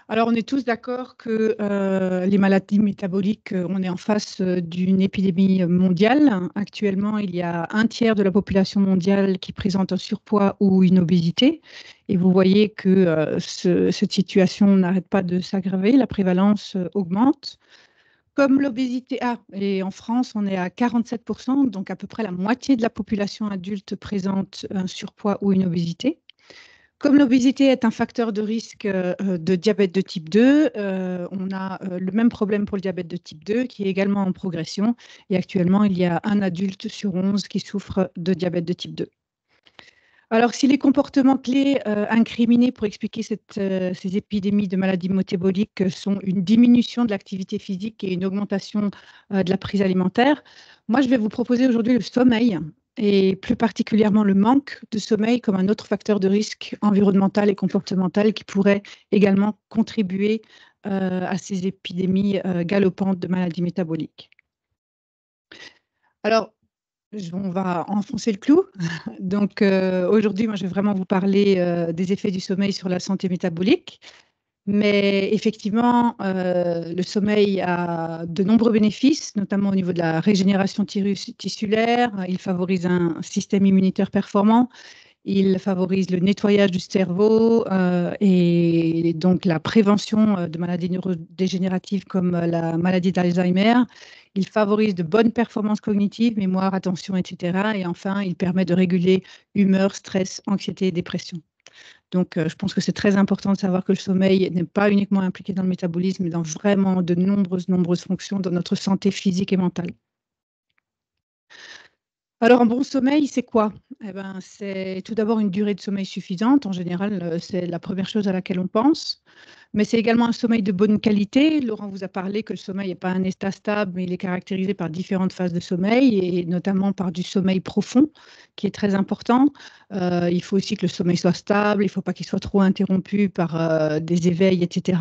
Alors, on est tous d'accord que les maladies métaboliques, on est en face d'une épidémie mondiale. Actuellement, il y a un tiers de la population mondiale qui présente un surpoids ou une obésité. Et vous voyez que cette situation n'arrête pas de s'aggraver, la prévalence augmente. Comme l'obésité, et en France, on est à 47%, donc à peu près la moitié de la population adulte présente un surpoids ou une obésité. Comme l'obésité est un facteur de risque de diabète de type 2, on a le même problème pour le diabète de type 2 qui est également en progression. Et actuellement, il y a un adulte sur 11 qui souffre de diabète de type 2. Alors, si les comportements clés incriminés pour expliquer ces épidémies de maladies métaboliques sont une diminution de l'activité physique et une augmentation de la prise alimentaire, moi, je vais vous proposer aujourd'hui le sommeil et plus particulièrement le manque de sommeil comme un autre facteur de risque environnemental et comportemental qui pourrait également contribuer à ces épidémies galopantes de maladies métaboliques. Alors, on va enfoncer le clou. Donc, aujourd'hui, moi, je vais vraiment vous parler des effets du sommeil sur la santé métabolique. Mais effectivement, le sommeil a de nombreux bénéfices, notamment au niveau de la régénération tissulaire. Il favorise un système immunitaire performant. Il favorise le nettoyage du cerveau et donc la prévention de maladies neurodégénératives comme la maladie d'Alzheimer. Il favorise de bonnes performances cognitives, mémoire, attention, etc. Et enfin, il permet de réguler humeur, stress, anxiété et dépression. Donc, je pense que c'est très important de savoir que le sommeil n'est pas uniquement impliqué dans le métabolisme, mais dans vraiment de nombreuses fonctions dans notre santé physique et mentale. Alors, un bon sommeil, c'est quoi? Eh ben, c'est tout d'abord une durée de sommeil suffisante. En général, c'est la première chose à laquelle on pense. Mais c'est également un sommeil de bonne qualité. Laurent vous a parlé que le sommeil n'est pas un état stable, mais il est caractérisé par différentes phases de sommeil et notamment par du sommeil profond, qui est très important. Il faut aussi que le sommeil soit stable. Il ne faut pas qu'il soit trop interrompu par des éveils, etc.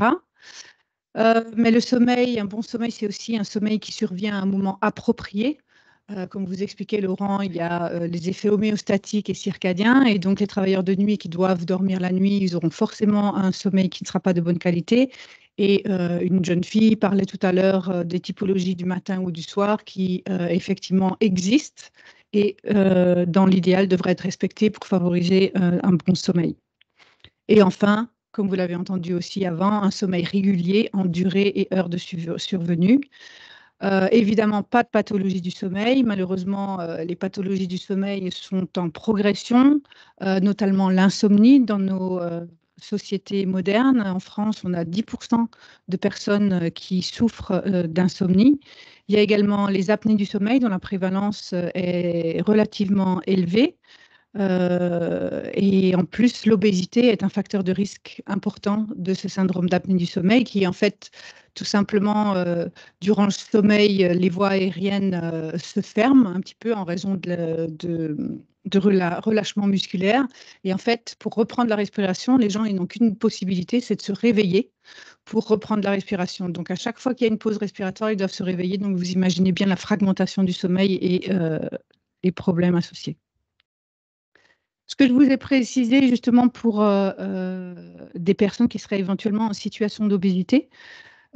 Mais le sommeil, un bon sommeil, c'est aussi un sommeil qui survient à un moment approprié. Comme vous expliquez, Laurent, il y a les effets homéostatiques et circadiens. Et donc, les travailleurs de nuit qui doivent dormir la nuit, ils auront forcément un sommeil qui ne sera pas de bonne qualité. Et une jeune fille parlait tout à l'heure des typologies du matin ou du soir qui effectivement existent et dans l'idéal devraient être respectées pour favoriser un bon sommeil. Et enfin, comme vous l'avez entendu aussi avant, un sommeil régulier en durée et heure de survenue. Évidemment, pas de pathologie du sommeil. Malheureusement, les pathologies du sommeil sont en progression, notamment l'insomnie dans nos sociétés modernes. En France, on a 10% de personnes qui souffrent d'insomnie. Il y a également les apnées du sommeil dont la prévalence est relativement élevée. Et en plus, l'obésité est un facteur de risque important de ce syndrome d'apnée du sommeil qui est en fait tout simplement, durant le sommeil, les voies aériennes se ferment un petit peu en raison de relâchement musculaire. Et en fait, pour reprendre la respiration, les gens ils n'ont qu'une possibilité, c'est de se réveiller pour reprendre la respiration. Donc à chaque fois qu'il y a une pause respiratoire, ils doivent se réveiller. Donc vous imaginez bien la fragmentation du sommeil et les problèmes associés. Ce que je vous ai précisé justement pour des personnes qui seraient éventuellement en situation d'obésité,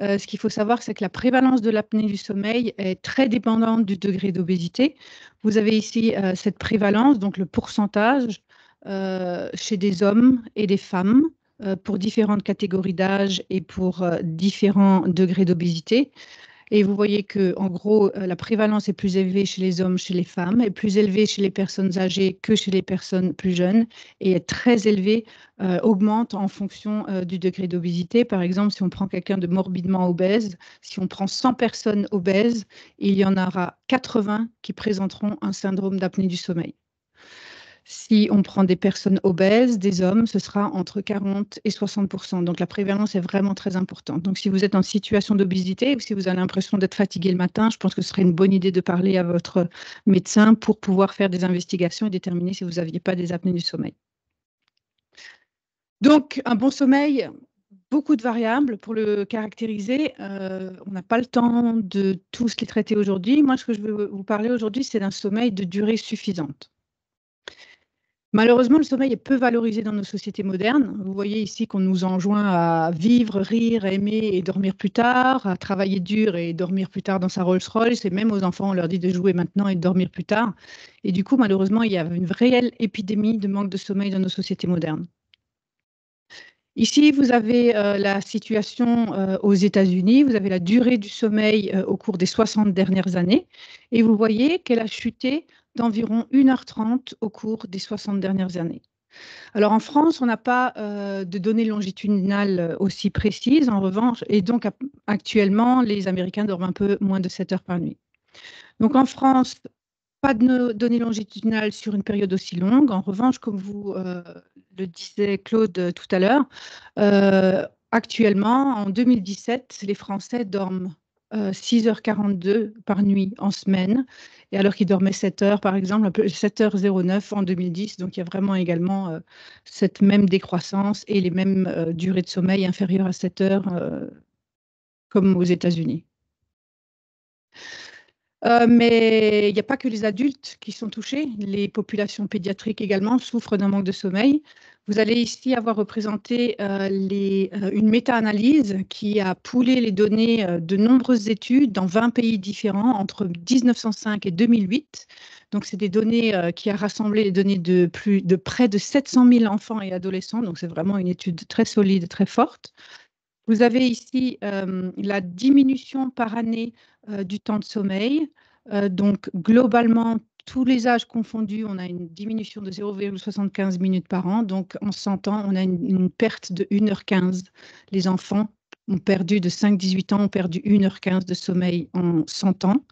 ce qu'il faut savoir, c'est que la prévalence de l'apnée du sommeil est très dépendante du degré d'obésité. Vous avez ici cette prévalence, donc le pourcentage chez des hommes et des femmes pour différentes catégories d'âge et pour différents degrés d'obésité. Et vous voyez que, en gros, la prévalence est plus élevée chez les hommes, chez les femmes, est plus élevée chez les personnes âgées que chez les personnes plus jeunes, et est très élevée, augmente en fonction du degré d'obésité. Par exemple, si on prend quelqu'un de morbidement obèse, si on prend 100 personnes obèses, il y en aura 80 qui présenteront un syndrome d'apnée du sommeil. Si on prend des personnes obèses, des hommes, ce sera entre 40 et 60%. Donc la prévalence est vraiment très importante. Donc si vous êtes en situation d'obésité ou si vous avez l'impression d'être fatigué le matin, je pense que ce serait une bonne idée de parler à votre médecin pour pouvoir faire des investigations et déterminer si vous n'aviez pas des apnées du sommeil. Donc un bon sommeil, beaucoup de variables pour le caractériser. On n'a pas le temps de tous les traiter aujourd'hui. Moi, ce que je veux vous parler aujourd'hui, c'est d'un sommeil de durée suffisante. Malheureusement, le sommeil est peu valorisé dans nos sociétés modernes. Vous voyez ici qu'on nous enjoint à vivre, rire, aimer et dormir plus tard, à travailler dur et dormir plus tard dans sa Rolls-Royce. Et même aux enfants, on leur dit de jouer maintenant et de dormir plus tard. Et du coup, malheureusement, il y a une réelle épidémie de manque de sommeil dans nos sociétés modernes. Ici, vous avez la situation aux États-Unis. Vous avez la durée du sommeil au cours des 60 dernières années. Et vous voyez qu'elle a chuté d'environ 1h30 au cours des 60 dernières années. Alors en France, on n'a pas de données longitudinales aussi précises, en revanche, et donc actuellement, les Américains dorment un peu moins de 7 heures par nuit. Donc en France, pas de données longitudinales sur une période aussi longue. En revanche, comme vous le disait Claude tout à l'heure, actuellement, en 2017, les Français dorment 6h42 par nuit en semaine, et alors qu'ils dormaient 7 heures, par exemple, 7h09 en 2010. Donc il y a vraiment également cette même décroissance et les mêmes durées de sommeil inférieures à 7 heures comme aux États-Unis. Mais il n'y a pas que les adultes qui sont touchés, les populations pédiatriques également souffrent d'un manque de sommeil. Vous allez ici avoir représenté une méta-analyse qui a poolé les données de nombreuses études dans 20 pays différents entre 1905 et 2008. Donc, c'est des données qui a rassemblé les données de près de 700 000 enfants et adolescents. Donc, c'est vraiment une étude très solide, très forte. Vous avez ici la diminution par année du temps de sommeil. Donc, globalement, tous les âges confondus, on a une diminution de 0,75 minutes par an. Donc, en 100 ans, on a une perte de 1h15. Les enfants ont perdu de 5-18 ans, ont perdu 1h15 de sommeil en 100 ans.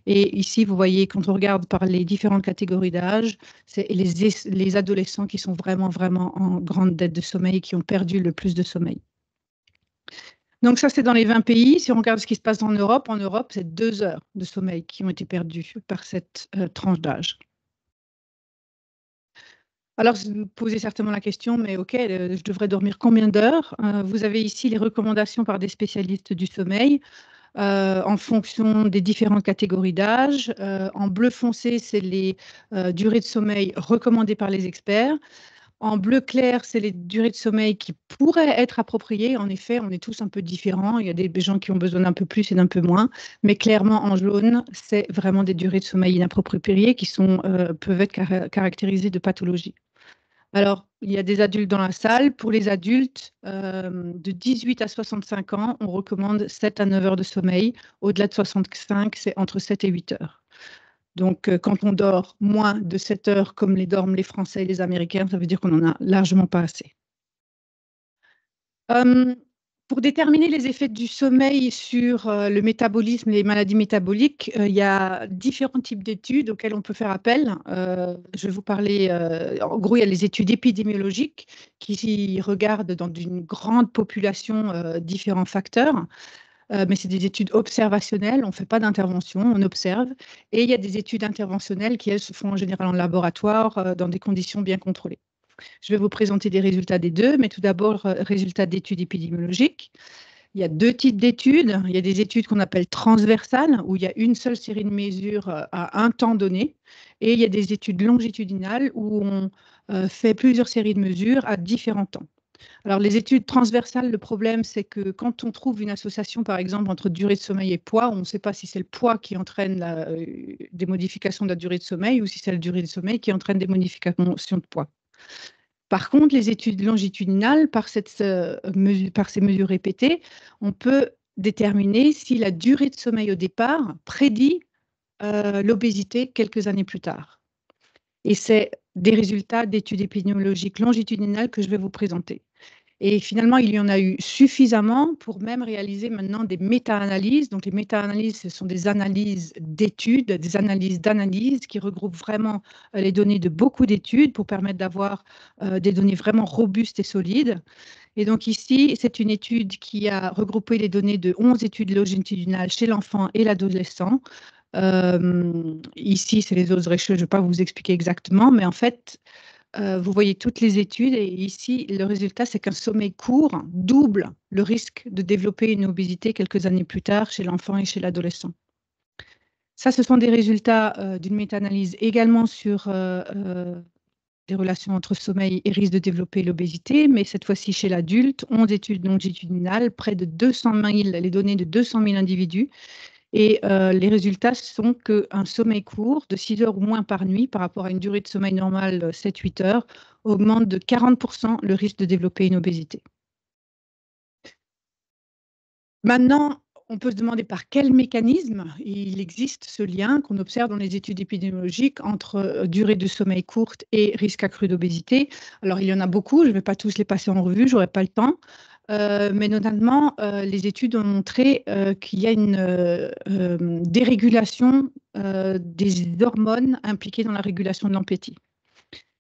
Et ici, vous voyez, quand on regarde par les différentes catégories d'âge, c'est les adolescents qui sont vraiment, vraiment en grande dette de sommeil, qui ont perdu le plus de sommeil. Donc ça, c'est dans les 20 pays. Si on regarde ce qui se passe en Europe, c'est 2 heures de sommeil qui ont été perdues par cette tranche d'âge. Alors, vous vous posez certainement la question, mais OK, je devrais dormir combien d'heures? Vous avez ici les recommandations par des spécialistes du sommeil en fonction des différentes catégories d'âge. En bleu foncé, c'est les durées de sommeil recommandées par les experts. En bleu clair, c'est les durées de sommeil qui pourraient être appropriées. En effet, on est tous un peu différents. Il y a des gens qui ont besoin d'un peu plus et d'un peu moins. Mais clairement, en jaune, c'est vraiment des durées de sommeil inappropriées qui peuvent être caractérisées de pathologie. Alors, il y a des adultes dans la salle. Pour les adultes de 18 à 65 ans, on recommande 7 à 9 heures de sommeil. Au-delà de 65, c'est entre 7 et 8 heures. Donc, quand on dort moins de 7 heures, comme les dorment les Français et les Américains, ça veut dire qu'on n'en a largement pas assez. Pour déterminer les effets du sommeil sur le métabolisme et les maladies métaboliques, il y a différents types d'études auxquelles on peut faire appel. Je vais vous parler, en gros, il y a les études épidémiologiques qui regardent dans une grande population différents facteurs. Mais c'est des études observationnelles, on ne fait pas d'intervention, on observe. Et il y a des études interventionnelles qui, elles, se font en général en laboratoire, dans des conditions bien contrôlées. Je vais vous présenter des résultats des deux, mais tout d'abord, résultats d'études épidémiologiques. Il y a deux types d'études. Il y a des études qu'on appelle transversales, où il y a une seule série de mesures à un temps donné. Et il y a des études longitudinales, où on fait plusieurs séries de mesures à différents temps. Alors, les études transversales, le problème, c'est que quand on trouve une association, par exemple, entre durée de sommeil et poids, on ne sait pas si c'est le poids qui entraîne des modifications de la durée de sommeil ou si c'est la durée de sommeil qui entraîne des modifications de poids. Par contre, les études longitudinales, par ces mesures répétées, on peut déterminer si la durée de sommeil au départ prédit l'obésité quelques années plus tard. Et c'est des résultats d'études épidémiologiques longitudinales que je vais vous présenter. Et finalement, il y en a eu suffisamment pour même réaliser maintenant des méta-analyses. Donc, les méta-analyses, ce sont des analyses d'études, des analyses d'analyse qui regroupent vraiment les données de beaucoup d'études pour permettre d'avoir des données vraiment robustes et solides. Et donc ici, c'est une étude qui a regroupé les données de 11 études longitudinales chez l'enfant et l'adolescent. Ici, c'est les odds ratio, je ne vais pas vous expliquer exactement, mais en fait, vous voyez toutes les études et ici, le résultat, c'est qu'un sommeil court double le risque de développer une obésité quelques années plus tard chez l'enfant et chez l'adolescent. Ça, ce sont des résultats d'une méta-analyse également sur des relations entre sommeil et risque de développer l'obésité, mais cette fois-ci chez l'adulte, 11 études longitudinales, près de 200 000, les données de 200 000 individus. Et les résultats sont qu'un sommeil court de 6 heures ou moins par nuit par rapport à une durée de sommeil normale 7-8 heures augmente de 40% le risque de développer une obésité. Maintenant, on peut se demander par quel mécanisme il existe ce lien qu'on observe dans les études épidémiologiques entre durée de sommeil courte et risque accru d'obésité. Alors, il y en a beaucoup, je ne vais pas tous les passer en revue, je n'aurai pas le temps. Mais notamment, les études ont montré qu'il y a une dérégulation des hormones impliquées dans la régulation de l'appétit.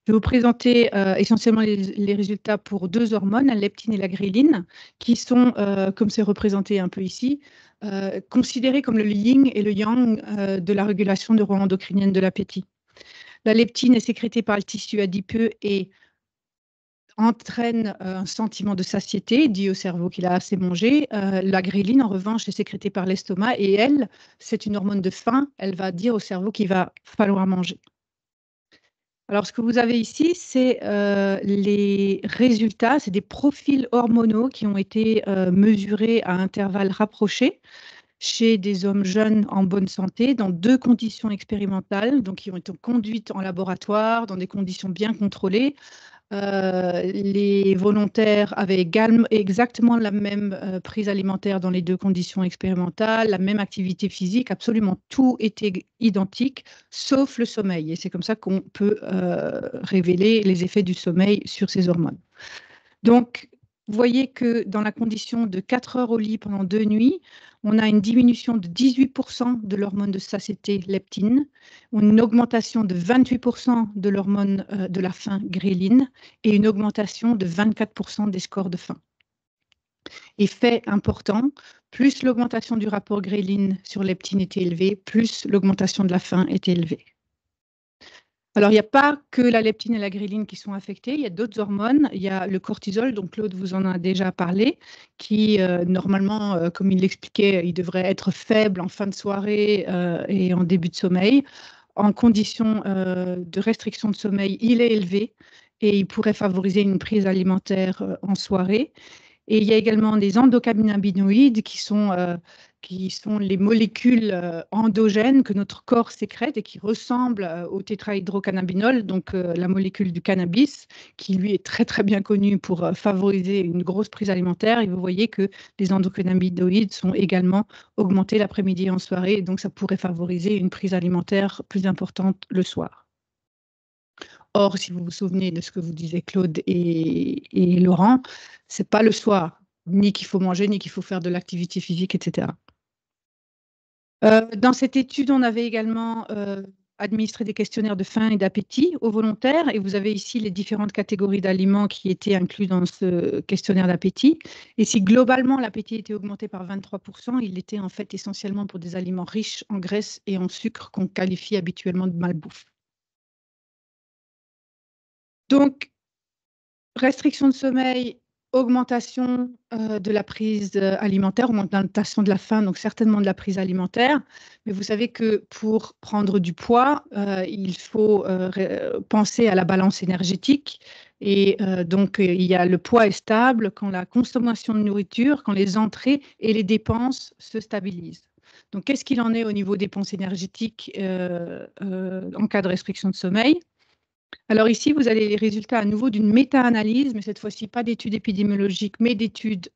Je vais vous présenter essentiellement les résultats pour deux hormones, la leptine et la gréline, qui sont, comme c'est représenté un peu ici, considérées comme le yin et le yang de la régulation neuroendocrinienne de l'appétit. La leptine est sécrétée par le tissu adipeux et entraîne un sentiment de satiété, dit au cerveau qu'il a assez mangé. La gréline, en revanche, est sécrétée par l'estomac et elle, c'est une hormone de faim. Elle va dire au cerveau qu'il va falloir manger. Alors, ce que vous avez ici, c'est les résultats, c'est des profils hormonaux qui ont été mesurés à intervalles rapprochés chez des hommes jeunes en bonne santé dans deux conditions expérimentales, donc qui ont été conduites en laboratoire dans des conditions bien contrôlées. Les volontaires avaient également exactement la même prise alimentaire dans les deux conditions expérimentales, la même activité physique, absolument tout était identique, sauf le sommeil. Et c'est comme ça qu'on peut révéler les effets du sommeil sur ces hormones. Donc, vous voyez que dans la condition de 4 heures au lit pendant 2 nuits, on a une diminution de 18% de l'hormone de satiété leptine, une augmentation de 28% de l'hormone de la faim gréline et une augmentation de 24% des scores de faim. Et fait important, plus l'augmentation du rapport gréline sur leptine était élevée, plus l'augmentation de la faim était élevée. Alors, il n'y a pas que la leptine et la gréline qui sont affectées, il y a d'autres hormones. Il y a le cortisol, donc Claude vous en a déjà parlé, qui normalement, comme il l'expliquait, il devrait être faible en fin de soirée et en début de sommeil. En condition de restriction de sommeil, il est élevé et il pourrait favoriser une prise alimentaire en soirée. Et il y a également des endocannabinoïdes qui sont les molécules endogènes que notre corps sécrète et qui ressemblent au tétrahydrocannabinol, donc la molécule du cannabis, qui lui est très très bien connue pour favoriser une grosse prise alimentaire. Et vous voyez que les endocannabinoïdes sont également augmentés l'après-midi et en soirée, et donc ça pourrait favoriser une prise alimentaire plus importante le soir. Or, si vous vous souvenez de ce que vous disiez Claude et Laurent, ce n'est pas le soir, ni qu'il faut manger, ni qu'il faut faire de l'activité physique, etc. Dans cette étude, on avait également administré des questionnaires de faim et d'appétit aux volontaires, et vous avez ici les différentes catégories d'aliments qui étaient inclus dans ce questionnaire d'appétit. Et si globalement l'appétit était augmenté par 23%, il était en fait essentiellement pour des aliments riches en graisse et en sucre qu'on qualifie habituellement de malbouffe. Donc, restriction de sommeil, augmentation de la prise alimentaire, augmentation de la faim, donc certainement de la prise alimentaire. Mais vous savez que pour prendre du poids, il faut penser à la balance énergétique. Et donc, il y a le poids est stable quand la consommation de nourriture, quand les entrées et les dépenses se stabilisent. Donc, qu'est-ce qu'il en est au niveau dépenses énergétiques en cas de restriction de sommeil? Alors ici, vous avez les résultats à nouveau d'une méta-analyse, mais cette fois-ci pas d'études épidémiologiques, mais d'études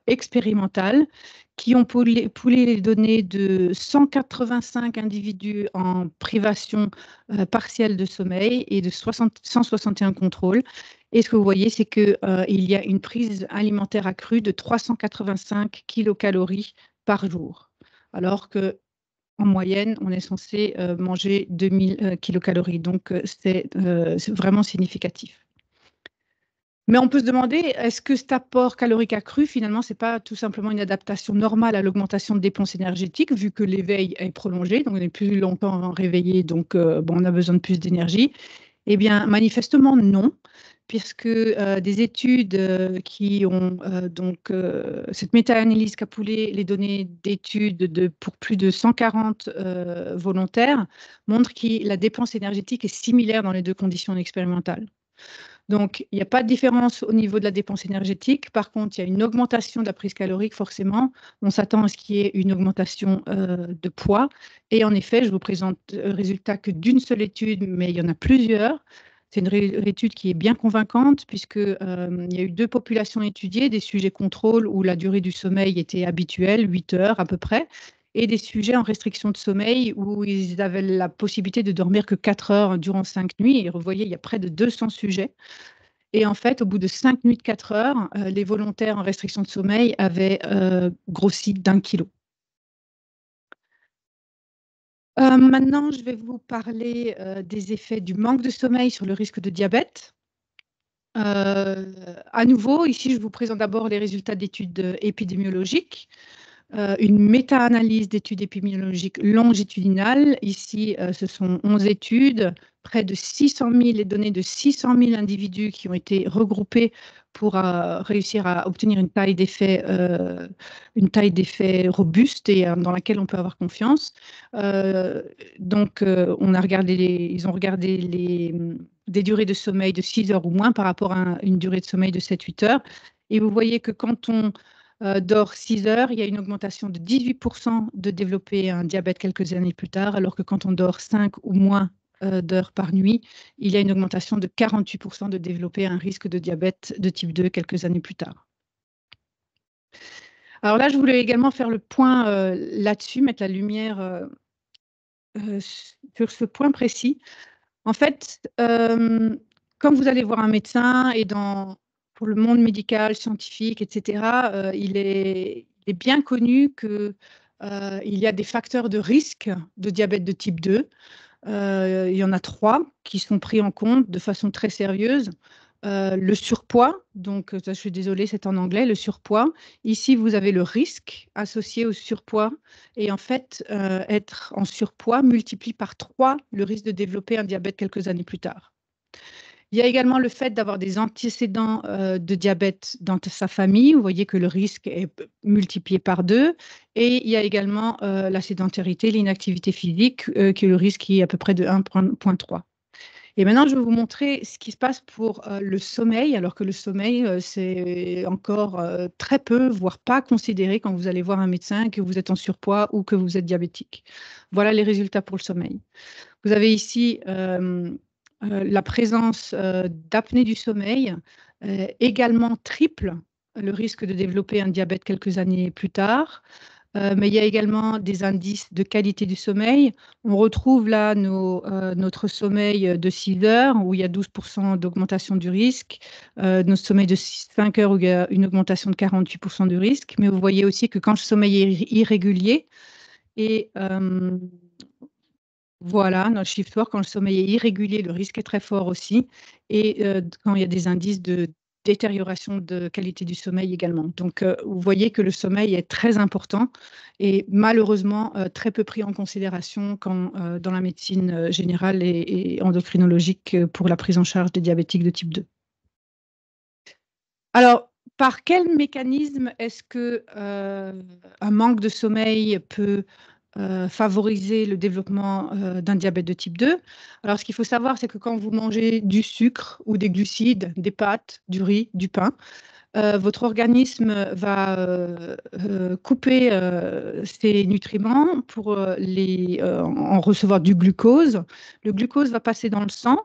expérimentales qui ont poolé les données de 185 individus en privation partielle de sommeil et de 161 contrôles. Et ce que vous voyez, c'est qu'il y a une prise alimentaire accrue de 385 kilocalories par jour, alors que en moyenne, on est censé manger 2000 kilocalories. Donc, c'est vraiment significatif. Mais on peut se demander, est-ce que cet apport calorique accru, finalement, ce n'est pas tout simplement une adaptation normale à l'augmentation de dépenses énergétiques, vu que l'éveil est prolongé, donc on est plus longtemps réveillé, donc on a besoin de plus d'énergie? Eh bien, manifestement, non. puisque des études qui ont cette méta-analyse qui a poolé les données d'études pour plus de 140 volontaires montre que la dépense énergétique est similaire dans les deux conditions expérimentales. Donc, il n'y a pas de différence au niveau de la dépense énergétique. Par contre, il y a une augmentation de la prise calorique, forcément. On s'attend à ce qu'il y ait une augmentation de poids. Et en effet, je vous présente le résultat que d'une seule étude, mais il y en a plusieurs. C'est une étude qui est bien convaincante puisqu'il y a eu deux populations étudiées, des sujets contrôle où la durée du sommeil était habituelle, 8 heures à peu près, et des sujets en restriction de sommeil où ils avaient la possibilité de dormir que 4 heures durant 5 nuits. Et vous voyez, il y a près de 200 sujets. Et en fait, au bout de 5 nuits de 4 heures, les volontaires en restriction de sommeil avaient grossi d'1 kilo. Maintenant, je vais vous parler des effets du manque de sommeil sur le risque de diabète. À nouveau, ici, je vous présente d'abord les résultats d'études épidémiologiques. Une méta-analyse d'études épidémiologiques longitudinales. Ici, ce sont 11 études, près de 600 000, les données de 600 000 individus qui ont été regroupés pour réussir à obtenir une taille d'effet robuste et dans laquelle on peut avoir confiance. Ils ont regardé des durées de sommeil de 6 heures ou moins par rapport à une durée de sommeil de 7-8 heures. Et vous voyez que quand on dort 6 heures, il y a une augmentation de 18% de développer un diabète quelques années plus tard, alors que quand on dort 5 ou moins d'heures par nuit, il y a une augmentation de 48% de développer un risque de diabète de type 2 quelques années plus tard. Alors là, je voulais également faire le point là-dessus, mettre la lumière sur ce point précis. En fait, quand vous allez voir un médecin et pour le monde médical, scientifique, etc., il est bien connu qu'il y a des facteurs de risque de diabète de type 2. Il y en a 3 qui sont pris en compte de façon très sérieuse. Le surpoids, donc je suis désolée, c'est en anglais, le surpoids. Ici, vous avez le risque associé au surpoids. Et en fait, être en surpoids multiplie par 3 le risque de développer un diabète quelques années plus tard. Il y a également le fait d'avoir des antécédents de diabète dans sa famille. Vous voyez que le risque est multiplié par 2. Et il y a également la sédentarité, l'inactivité physique, qui est le risque qui est à peu près de 1,3. Et maintenant, je vais vous montrer ce qui se passe pour le sommeil, alors que le sommeil, c'est encore très peu, voire pas considéré quand vous allez voir un médecin, que vous êtes en surpoids ou que vous êtes diabétique. Voilà les résultats pour le sommeil. Vous avez ici la présence d'apnée du sommeil, également triple le risque de développer un diabète quelques années plus tard. Mais il y a également des indices de qualité du sommeil. On retrouve là notre sommeil de 6 heures, où il y a 12% d'augmentation du risque, notre sommeil de 5 heures, où il y a une augmentation de 48% du risque. Mais vous voyez aussi que quand le sommeil est irrégulier, et voilà, notre shift work, quand le sommeil est irrégulier, le risque est très fort aussi. Et quand il y a des indices de détérioration de qualité du sommeil également. Donc, vous voyez que le sommeil est très important et malheureusement très peu pris en considération dans la médecine générale et endocrinologique pour la prise en charge des diabétiques de type 2. Alors, par quel mécanisme est-ce que un manque de sommeil peut favoriser le développement d'un diabète de type 2. Alors, ce qu'il faut savoir, c'est que quand vous mangez du sucre ou des glucides, des pâtes, du riz, du pain, votre organisme va couper ces nutriments pour en recevoir du glucose. Le glucose va passer dans le sang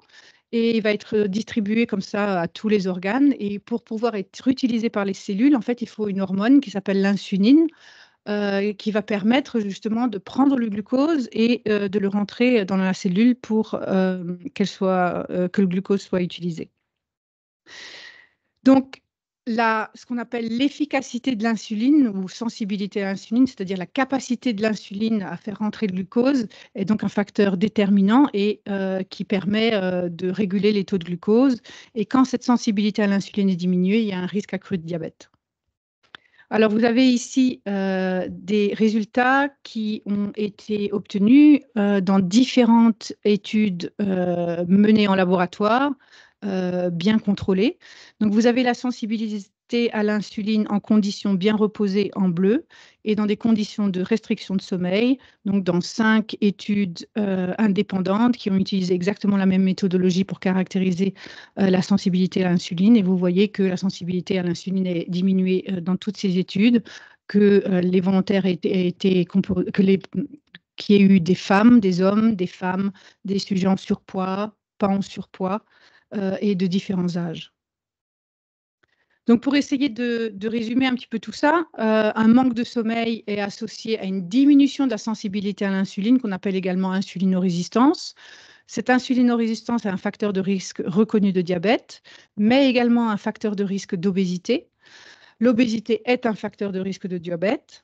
et il va être distribué comme ça à tous les organes. Et pour pouvoir être utilisé par les cellules, en fait, il faut une hormone qui s'appelle l'insuline, qui va permettre justement de prendre le glucose et de le rentrer dans la cellule pour que le glucose soit utilisé. Donc, ce qu'on appelle l'efficacité de l'insuline ou sensibilité à l'insuline, c'est-à-dire la capacité de l'insuline à faire rentrer le glucose, est donc un facteur déterminant et qui permet de réguler les taux de glucose. Et quand cette sensibilité à l'insuline est diminuée, il y a un risque accru de diabète. Alors, vous avez ici des résultats qui ont été obtenus dans différentes études menées en laboratoire. bien contrôlée. Donc, vous avez la sensibilité à l'insuline en conditions bien reposées en bleu et dans des conditions de restriction de sommeil, donc dans 5 études indépendantes qui ont utilisé exactement la même méthodologie pour caractériser la sensibilité à l'insuline. Et vous voyez que la sensibilité à l'insuline est diminuée dans toutes ces études, que les volontaires qu'il y ait eu des femmes, des hommes, des femmes, des sujets en surpoids, pas en surpoids, et de différents âges. Donc, pour essayer de résumer un petit peu tout ça, un manque de sommeil est associé à une diminution de la sensibilité à l'insuline, qu'on appelle également insulinorésistance. Cette insulinorésistance est un facteur de risque reconnu de diabète, mais également un facteur de risque d'obésité. L'obésité est un facteur de risque de diabète.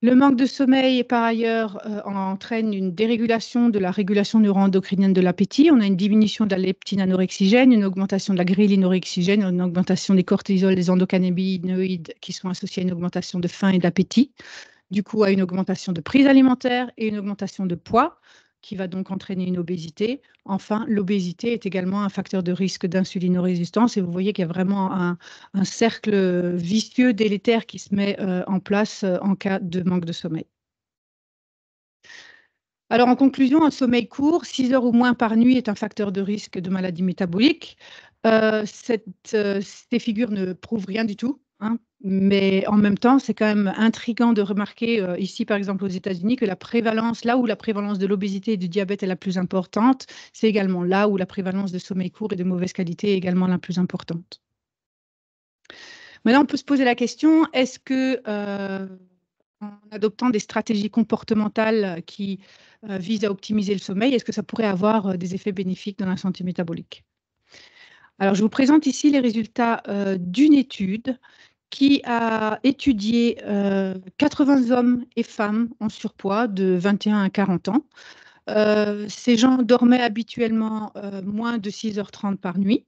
Le manque de sommeil, par ailleurs, entraîne une dérégulation de la régulation neuroendocrinienne de l'appétit. On a une diminution de la leptine anorexigène, une augmentation de la ghréline orexigène, une augmentation des cortisols, des endocannabinoïdes qui sont associés à une augmentation de faim et d'appétit, du coup à une augmentation de prise alimentaire et une augmentation de poids, qui va donc entraîner une obésité. Enfin, l'obésité est également un facteur de risque d'insulinorésistance et vous voyez qu'il y a vraiment un cercle vicieux, délétère qui se met en place en cas de manque de sommeil. Alors, en conclusion, un sommeil court, 6 heures ou moins par nuit, est un facteur de risque de maladie métabolique. Ces figures ne prouvent rien du tout, hein, mais en même temps, c'est quand même intriguant de remarquer ici, par exemple aux États-Unis, que la prévalence, là où la prévalence de l'obésité et du diabète est la plus importante, c'est également là où la prévalence de sommeil court et de mauvaise qualité est également la plus importante. Maintenant, on peut se poser la question, est-ce que, en adoptant des stratégies comportementales qui visent à optimiser le sommeil, est-ce que ça pourrait avoir des effets bénéfiques dans la santé métabolique? Alors, je vous présente ici les résultats d'une étude qui a étudié 80 hommes et femmes en surpoids de 21 à 40 ans. Ces gens dormaient habituellement moins de 6h30 par nuit.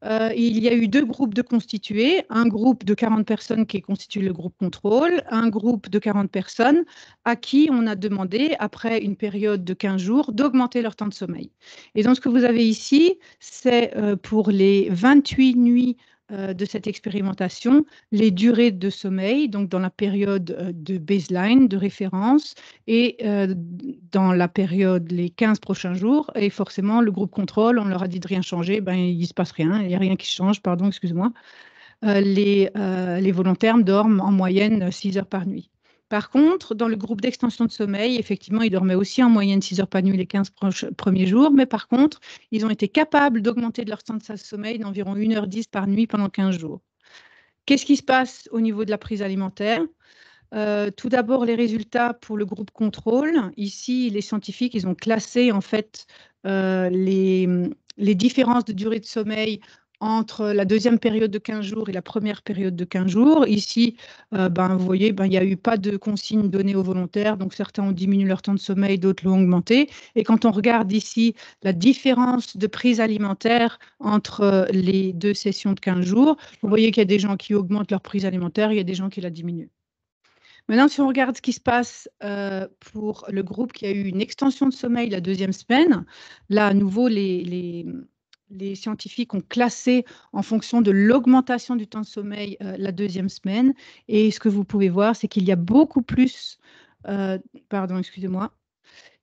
Il y a eu 2 groupes de constitués, un groupe de 40 personnes qui est constitué le groupe contrôle, un groupe de 40 personnes à qui on a demandé, après une période de 15 jours, d'augmenter leur temps de sommeil. Et donc, ce que vous avez ici, c'est pour les 28 nuits de cette expérimentation, les durées de sommeil, donc dans la période de baseline, de référence, et dans la période, les 15 prochains jours. Et forcément, le groupe contrôle, on leur a dit de rien changer, ben, il ne se passe rien, il n'y a rien qui change, pardon, excusez-moi. Les volontaires dorment en moyenne 6 heures par nuit. Par contre, dans le groupe d'extension de sommeil, effectivement, ils dormaient aussi en moyenne 6 heures par nuit les 15 premiers jours, mais par contre, ils ont été capables d'augmenter de leur temps de sommeil d'environ 1h10 par nuit pendant 15 jours. Qu'est-ce qui se passe au niveau de la prise alimentaire? Tout d'abord, les résultats pour le groupe contrôle. Ici, les scientifiques, ils ont classé en fait les différences de durée de sommeil entre la deuxième période de 15 jours et la première période de 15 jours. Ici, vous voyez, il n'y a eu pas de consignes données aux volontaires, donc certains ont diminué leur temps de sommeil, d'autres l'ont augmenté. Et quand on regarde ici la différence de prise alimentaire entre les 2 sessions de 15 jours, vous voyez qu'il y a des gens qui augmentent leur prise alimentaire, il y a des gens qui la diminuent. Maintenant, si on regarde ce qui se passe pour le groupe qui a eu une extension de sommeil la deuxième semaine, là, à nouveau, les scientifiques ont classé en fonction de l'augmentation du temps de sommeil la deuxième semaine. Et ce que vous pouvez voir, c'est qu'il y a beaucoup plus, pardon, excusez-moi,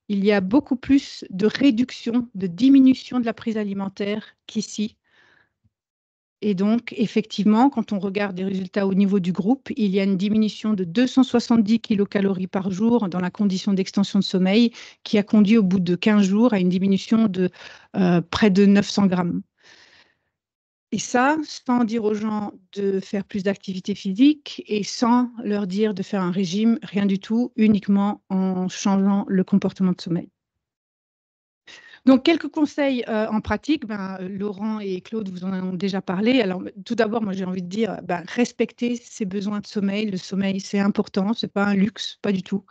il y a beaucoup plus de réduction, de diminution de la prise alimentaire qu'ici. Et donc, effectivement, quand on regarde les résultats au niveau du groupe, il y a une diminution de 270 kilocalories par jour dans la condition d'extension de sommeil qui a conduit au bout de 15 jours à une diminution de près de 900 grammes. Et ça, sans dire aux gens de faire plus d'activité physique et sans leur dire de faire un régime, rien du tout, uniquement en changeant le comportement de sommeil. Donc, quelques conseils en pratique. Laurent et Claude vous en ont déjà parlé. Alors, tout d'abord, moi, j'ai envie de dire, respecter ses besoins de sommeil. Le sommeil, c'est important, ce n'est pas un luxe, pas du tout.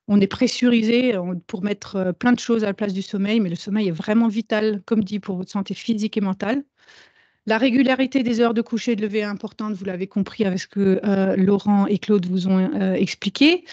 On est pressurisé pour mettre plein de choses à la place du sommeil, mais le sommeil est vraiment vital, comme dit, pour votre santé physique et mentale. La régularité des heures de coucher et de lever est importante, vous l'avez compris avec ce que Laurent et Claude vous ont expliqué.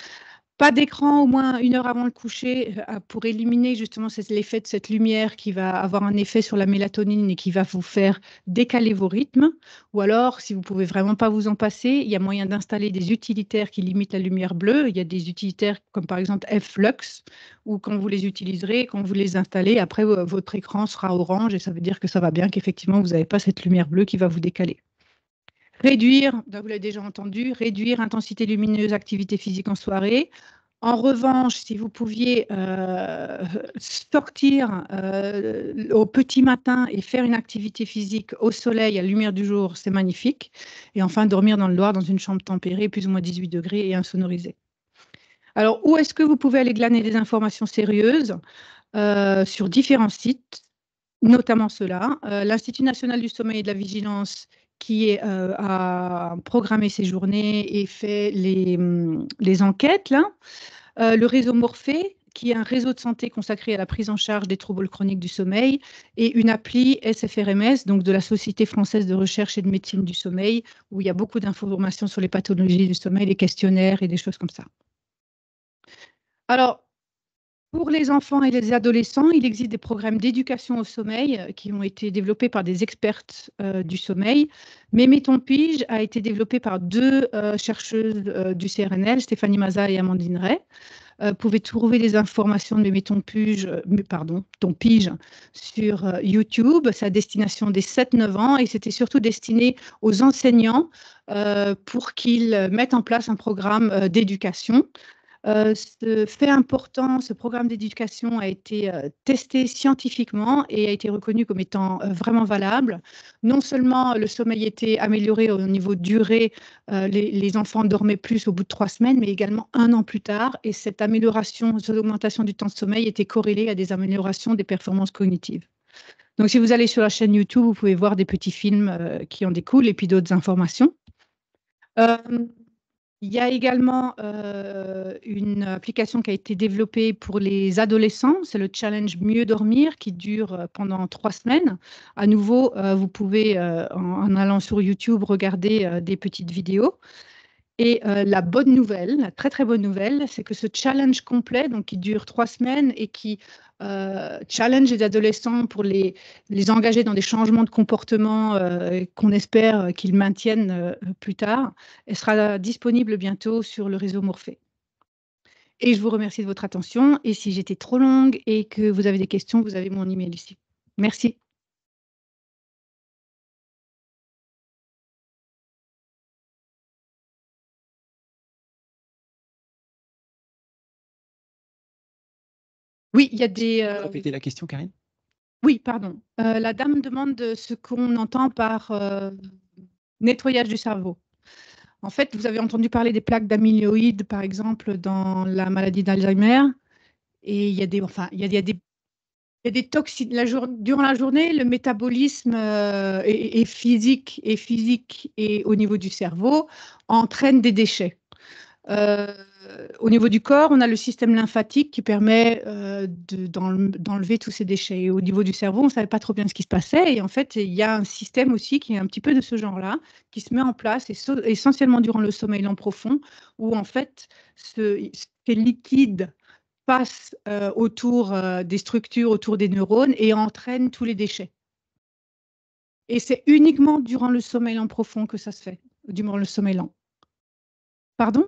Pas d'écran au moins 1 heure avant le coucher pour éliminer justement l'effet de cette lumière qui va avoir un effet sur la mélatonine et qui va vous faire décaler vos rythmes. Ou alors, si vous ne pouvez vraiment pas vous en passer, il y a moyen d'installer des utilitaires qui limitent la lumière bleue. Il y a des utilitaires comme par exemple F-Lux, où quand vous les utiliserez, quand vous les installez, après votre écran sera orange et ça veut dire que ça va bien, qu'effectivement vous n'avez pas cette lumière bleue qui va vous décaler. Réduire, vous l'avez déjà entendu, réduire intensité lumineuse, activité physique en soirée. En revanche, si vous pouviez sortir au petit matin et faire une activité physique au soleil, à la lumière du jour, c'est magnifique. Et enfin, dormir dans le noir, dans une chambre tempérée, plus ou moins 18 degrés et insonorisée. Alors, où est-ce que vous pouvez aller glaner des informations sérieuses sur différents sites, notamment ceux-là. L'Institut national du sommeil et de la vigilance qui a programmé ces journées et fait les enquêtes, là. Le réseau Morphée, qui est un réseau de santé consacré à la prise en charge des troubles chroniques du sommeil, et une appli SFRMS, donc de la Société française de recherche et de médecine du sommeil, où il y a beaucoup d'informations sur les pathologies du sommeil, les questionnaires et des choses comme ça. Alors, pour les enfants et les adolescents, il existe des programmes d'éducation au sommeil qui ont été développés par des expertes du sommeil. Mémé ton pige a été développé par 2 chercheuses du CRNL, Stéphanie Maza et Amandine Ray. Vous pouvez trouver des informations de Mémé ton pige sur YouTube. C'est à destination des 7-9 ans et c'était surtout destiné aux enseignants pour qu'ils mettent en place un programme d'éducation. Ce fait important, ce programme d'éducation a été testé scientifiquement et a été reconnu comme étant vraiment valable. Non seulement le sommeil était amélioré au niveau durée, les enfants dormaient plus au bout de 3 semaines, mais également 1 an plus tard. Et cette amélioration, cette augmentation du temps de sommeil était corrélée à des améliorations des performances cognitives. Donc, si vous allez sur la chaîne YouTube, vous pouvez voir des petits films qui en découlent et puis d'autres informations. Il y a également une application qui a été développée pour les adolescents, c'est le challenge Mieux dormir qui dure pendant 3 semaines. À nouveau, vous pouvez, en allant sur YouTube, regarder des petites vidéos. Et la bonne nouvelle, la très très bonne nouvelle, c'est que ce challenge complet, donc qui dure 3 semaines et qui challenge les adolescents pour les engager dans des changements de comportement qu'on espère qu'ils maintiennent plus tard, elle sera disponible bientôt sur le réseau Morphée. Et je vous remercie de votre attention. Et si j'étais trop longue et que vous avez des questions, vous avez mon email ici. Merci. Oui, il y a des... Répétez la question, Karine. Oui, pardon. La dame demande ce qu'on entend par nettoyage du cerveau. En fait, vous avez entendu parler des plaques d'amyloïdes, par exemple, dans la maladie d'Alzheimer. Et il y a des, enfin, il y a des toxines. Durant la journée, le métabolisme est physique et au niveau du cerveau entraîne des déchets. Au niveau du corps, on a le système lymphatique qui permet d'enlever tous ces déchets. Et au niveau du cerveau, on ne savait pas trop bien ce qui se passait. Et en fait, il y a un système aussi qui est un petit peu de ce genre-là, qui se met en place, essentiellement durant le sommeil lent profond, où en fait, ces liquides passent autour des structures, autour des neurones et entraînent tous les déchets. Et c'est uniquement durant le sommeil lent profond que ça se fait, durant le sommeil lent. Pardon ?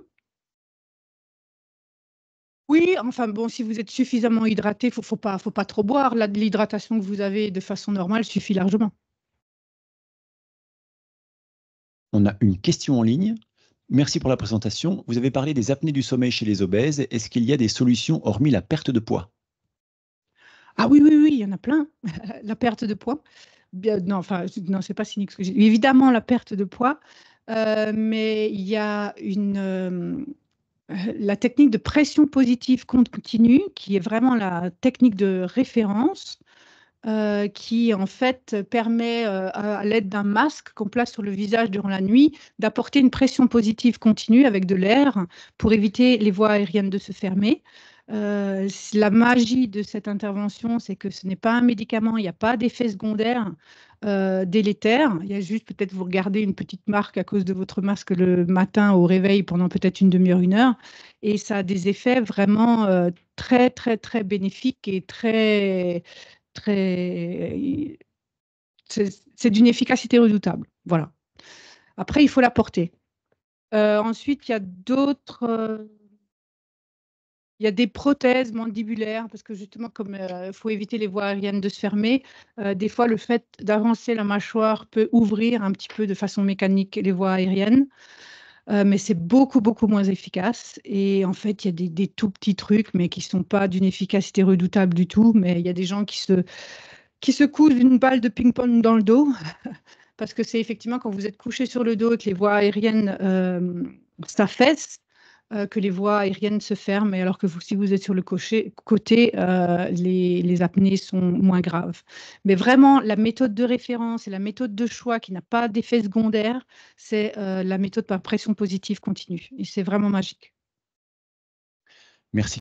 Oui, enfin bon, si vous êtes suffisamment hydraté, il ne faut pas trop boire. L'hydratation que vous avez de façon normale suffit largement. On a une question en ligne. Merci pour la présentation. Vous avez parlé des apnées du sommeil chez les obèses. Est-ce qu'il y a des solutions hormis la perte de poids? Ah oui, il y en a plein. La perte de poids. Non, c'est pas cynique ce que j'ai dit. Évidemment, la perte de poids, mais il y a la technique de pression positive continue, qui est vraiment la technique de référence, qui en fait permet, à l'aide d'un masque qu'on place sur le visage durant la nuit, d'apporter une pression positive continue avec de l'air pour éviter les voies aériennes de se fermer. La magie de cette intervention, c'est que ce n'est pas un médicament, il n'y a pas d'effet secondaire. délétères. Il y a juste peut-être vous regardez une petite marque à cause de votre masque le matin au réveil pendant peut-être une demi-heure, 1 heure, et ça a des effets vraiment très, très, très bénéfiques et très, très... C'est d'une efficacité redoutable. Voilà. Après, il faut la porter. Ensuite, il y a il y a des prothèses mandibulaires, parce que justement, comme il faut éviter les voies aériennes de se fermer, des fois, le fait d'avancer la mâchoire peut ouvrir un petit peu de façon mécanique les voies aériennes, mais c'est beaucoup, beaucoup moins efficace. Et en fait, il y a des tout petits trucs, mais qui ne sont pas d'une efficacité redoutable du tout. Mais il y a des gens qui se cousent une balle de ping-pong dans le dos, parce que c'est effectivement quand vous êtes couché sur le dos et que les voies aériennes s'affaissent, que les voies aériennes se ferment, et alors que si vous êtes sur le côté, les apnées sont moins graves. Mais vraiment, la méthode de référence et la méthode de choix qui n'a pas d'effet secondaire, c'est la méthode par pression positive continue. Et c'est vraiment magique. Merci.